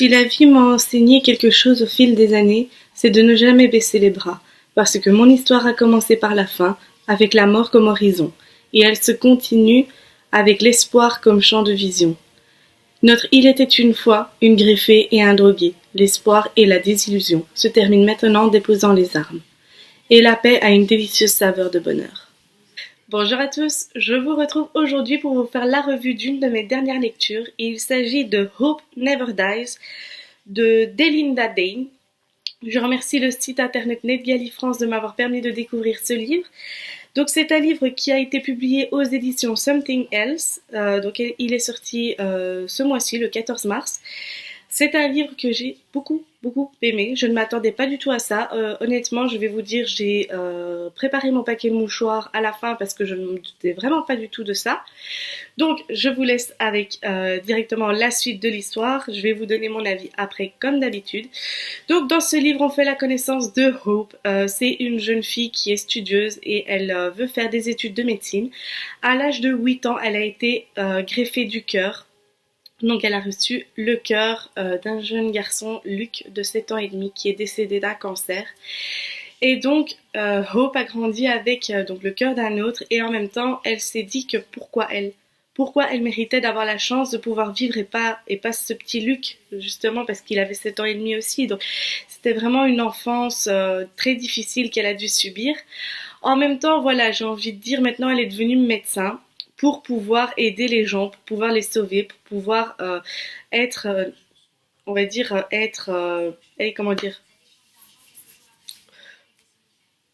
Si la vie m'a enseigné quelque chose au fil des années, c'est de ne jamais baisser les bras, parce que mon histoire a commencé par la fin, avec la mort comme horizon, et elle se continue avec l'espoir comme champ de vision. Notre il était une fois, une greffée et un drogué. L'espoir et la désillusion se terminent maintenant en déposant les armes. Et la paix a une délicieuse saveur de bonheur. Bonjour à tous, je vous retrouve aujourd'hui pour vous faire la revue d'une de mes dernières lectures. Il s'agit de Hope Never Dies de Delinda Dane. Je remercie le site internet NetGalley France de m'avoir permis de découvrir ce livre. Donc c'est un livre qui a été publié aux éditions Something Else. Donc il est sorti ce mois-ci, le 14 mars. C'est un livre que j'ai beaucoup aimé. Je ne m'attendais pas du tout à ça. Honnêtement, je vais vous dire, j'ai préparé mon paquet de mouchoirs à la fin parce que je ne me doutais vraiment pas du tout de ça. Donc, je vous laisse avec directement la suite de l'histoire. Je vais vous donner mon avis après, comme d'habitude. Donc, dans ce livre, on fait la connaissance de Hope. C'est une jeune fille qui est studieuse et elle veut faire des études de médecine. À l'âge de 8 ans, elle a été greffée du cœur. Donc elle a reçu le cœur d'un jeune garçon, Luc, de 7 ans et demi, qui est décédé d'un cancer. Et donc Hope a grandi avec donc le cœur d'un autre, et en même temps elle s'est dit que pourquoi elle méritait d'avoir la chance de pouvoir vivre et pas ce petit Luc, justement parce qu'il avait 7 ans et demi aussi. Donc c'était vraiment une enfance très difficile qu'elle a dû subir. En même temps, voilà, j'ai envie de dire, maintenant elle est devenue médecin pour pouvoir aider les gens, pour pouvoir les sauver, pour pouvoir être, on va dire, comment dire,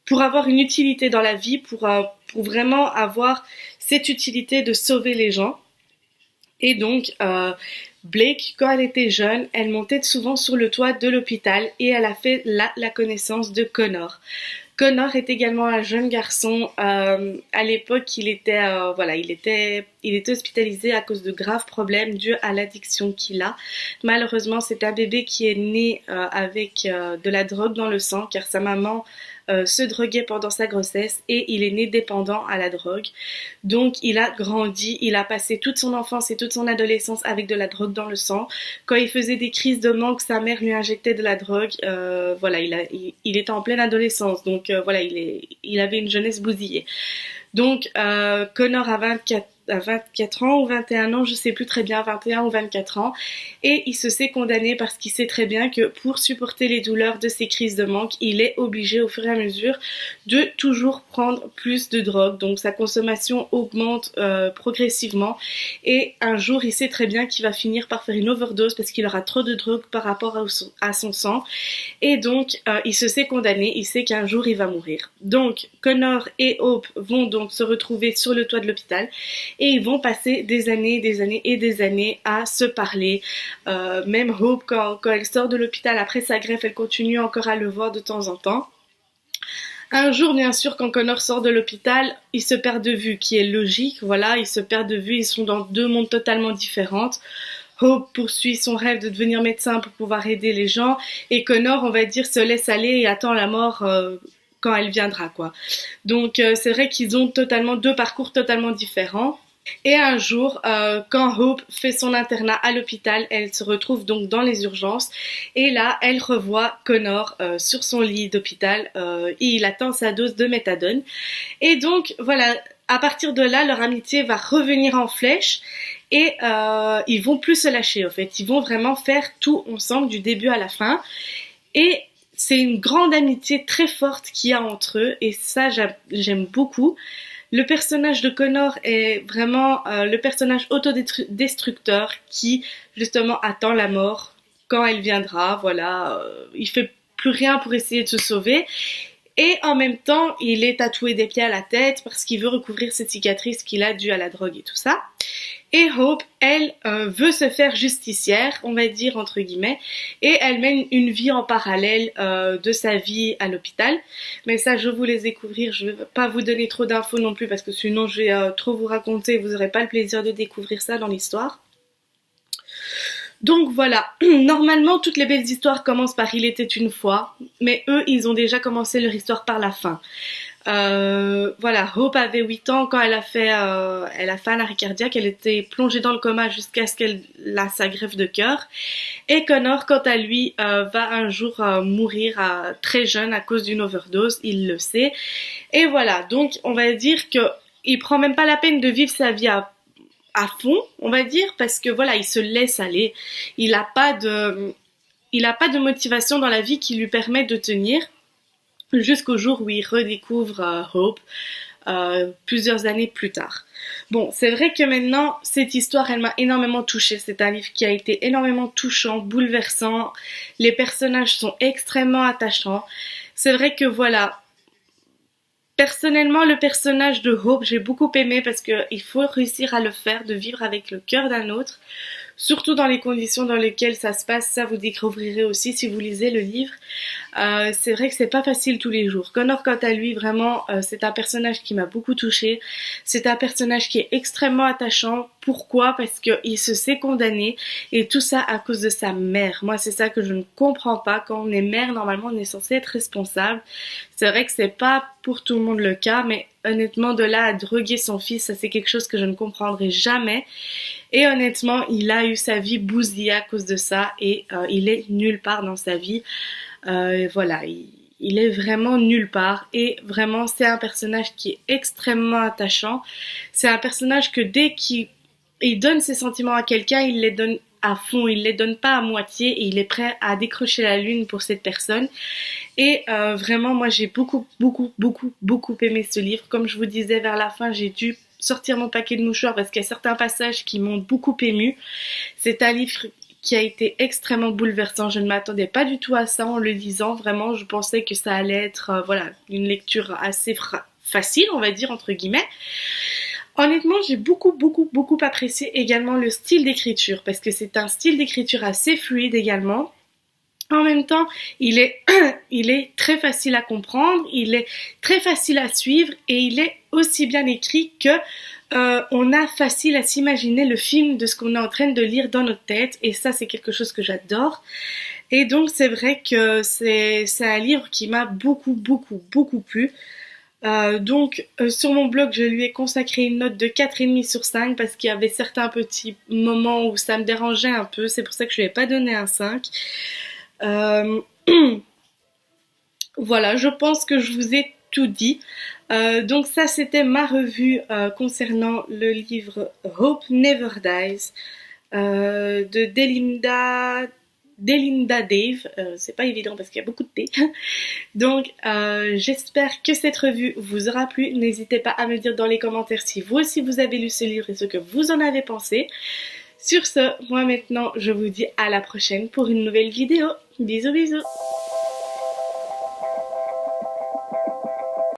pour avoir une utilité dans la vie, pour vraiment avoir cette utilité de sauver les gens. Et donc, Blake, quand elle était jeune, elle montait souvent sur le toit de l'hôpital et elle a fait là la connaissance de Connor. Connor est également un jeune garçon. À l'époque, il était hospitalisé à cause de graves problèmes dus à l'addiction qu'il a. Malheureusement, c'est un bébé qui est né avec de la drogue dans le sang, car sa maman se droguait pendant sa grossesse et il est né dépendant à la drogue. Donc, il a grandi, il a passé toute son enfance et toute son adolescence avec de la drogue dans le sang. Quand il faisait des crises de manque, sa mère lui injectait de la drogue. Il était en pleine adolescence, donc il avait une jeunesse bousillée. Donc Connor a 24 ans ou 21 ans, je sais plus très bien, 21 ou 24 ans, et il se sait condamné parce qu'il sait très bien que pour supporter les douleurs de ces crises de manque, il est obligé au fur et à mesure de toujours prendre plus de drogue. Donc sa consommation augmente progressivement, et un jour il sait très bien qu'il va finir par faire une overdose parce qu'il aura trop de drogue par rapport à son sang, et donc il se sait condamné, il sait qu'un jour il va mourir. Donc Connor et Hope vont donc se retrouver sur le toit de l'hôpital et ils vont passer des années et des années à se parler. Même Hope, quand elle sort de l'hôpital après sa greffe, elle continue encore à le voir de temps en temps. Un jour, bien sûr, quand Connor sort de l'hôpital, ils se perdent de vue, qui est logique, voilà, ils se perdent de vue, ils sont dans deux mondes totalement différents. Hope poursuit son rêve de devenir médecin pour pouvoir aider les gens, et Connor, on va dire, se laisse aller et attend la mort quand elle viendra, quoi. Donc c'est vrai qu'ils ont deux parcours totalement différents. Et un jour, quand Hope fait son internat à l'hôpital, elle se retrouve donc dans les urgences, et là, elle revoit Connor sur son lit d'hôpital, et il attend sa dose de méthadone. Et donc, voilà, à partir de là, leur amitié va revenir en flèche, et ils vont plus se lâcher, en fait. Ils vont vraiment faire tout ensemble, du début à la fin. Et c'est une grande amitié très forte qu'il y a entre eux, et ça, j'aime beaucoup. Le personnage de Connor est vraiment le personnage autodestructeur qui, justement, attend la mort quand elle viendra. Voilà, il fait plus rien pour essayer de se sauver. Et en même temps, il est tatoué des pieds à la tête parce qu'il veut recouvrir cette cicatrice qu'il a due à la drogue et tout ça. Et Hope, elle, veut se faire justicière, on va dire entre guillemets, et elle mène une vie en parallèle de sa vie à l'hôpital. Mais ça, je vous laisse découvrir, je ne vais pas vous donner trop d'infos non plus, parce que sinon je vais trop vous raconter, vous n'aurez pas le plaisir de découvrir ça dans l'histoire. Donc voilà, normalement toutes les belles histoires commencent par il était une fois, mais eux ils ont déjà commencé leur histoire par la fin. Voilà, Hope avait 8 ans quand elle a fait un arrêt cardiaque, elle était plongée dans le coma jusqu'à ce qu'elle a sa greffe de cœur. Et Connor, quant à lui, va un jour mourir très jeune à cause d'une overdose, il le sait. Et voilà, donc on va dire que il prend même pas la peine de vivre sa vie à fond, on va dire, parce que voilà, il se laisse aller. Il a pas de, il a pas de motivation dans la vie qui lui permet de tenir jusqu'au jour où il redécouvre Hope plusieurs années plus tard. Bon, c'est vrai que maintenant, cette histoire, elle m'a énormément touchée. C'est un livre qui a été énormément touchant, bouleversant. Les personnages sont extrêmement attachants. C'est vrai que voilà, personnellement, le personnage de Hope, j'ai beaucoup aimé parce qu'il faut réussir à le faire, de vivre avec le cœur d'un autre, surtout dans les conditions dans lesquelles ça se passe. Ça, vous découvrirez aussi si vous lisez le livre. C'est vrai que c'est pas facile tous les jours. Connor, quant à lui, vraiment, c'est un personnage qui m'a beaucoup touchée. C'est un personnage qui est extrêmement attachant. Pourquoi? Parce qu'il se sait condamné et tout ça à cause de sa mère. Moi, c'est ça que je ne comprends pas. Quand on est mère, normalement, on est censé être responsable. C'est vrai que c'est pas pour tout le monde le cas, mais honnêtement, de là à droguer son fils, ça c'est quelque chose que je ne comprendrai jamais. Et honnêtement, il a eu sa vie bousillée à cause de ça et il est nulle part dans sa vie. Voilà, il est vraiment nulle part et vraiment c'est un personnage qui est extrêmement attachant. C'est un personnage que dès qu'il donne ses sentiments à quelqu'un, il les donne à fond, il les donne pas à moitié et il est prêt à décrocher la lune pour cette personne. Et vraiment, moi j'ai beaucoup aimé ce livre. Comme je vous disais vers la fin, j'ai dû sortir mon paquet de mouchoirs parce qu'il y a certains passages qui m'ont beaucoup émue. C'est un livre qui a été extrêmement bouleversant. Je ne m'attendais pas du tout à ça en le lisant. Vraiment, je pensais que ça allait être voilà, une lecture assez facile, on va dire, entre guillemets. Honnêtement, j'ai beaucoup apprécié également le style d'écriture parce que c'est un style d'écriture assez fluide également. En même temps, il est, il est très facile à comprendre, il est très facile à suivre et il est aussi bien écrit que on a facile à s'imaginer le film de ce qu'on est en train de lire dans notre tête et ça c'est quelque chose que j'adore. Et donc c'est vrai que c'est un livre qui m'a beaucoup plu. Sur mon blog, je lui ai consacré une note de 4,5 sur 5 parce qu'il y avait certains petits moments où ça me dérangeait un peu, c'est pour ça que je lui ai pas donné un 5. Euh, voilà, je pense que je vous ai tout dit. Donc ça, c'était ma revue concernant le livre Hope Never Dies de Delinda Dave. C'est pas évident parce qu'il y a beaucoup de T. Donc j'espère que cette revue vous aura plu. N'hésitez pas à me dire dans les commentaires si vous aussi vous avez lu ce livre et ce que vous en avez pensé. Sur ce, moi maintenant, je vous dis à la prochaine pour une nouvelle vidéo. Bisous bisous.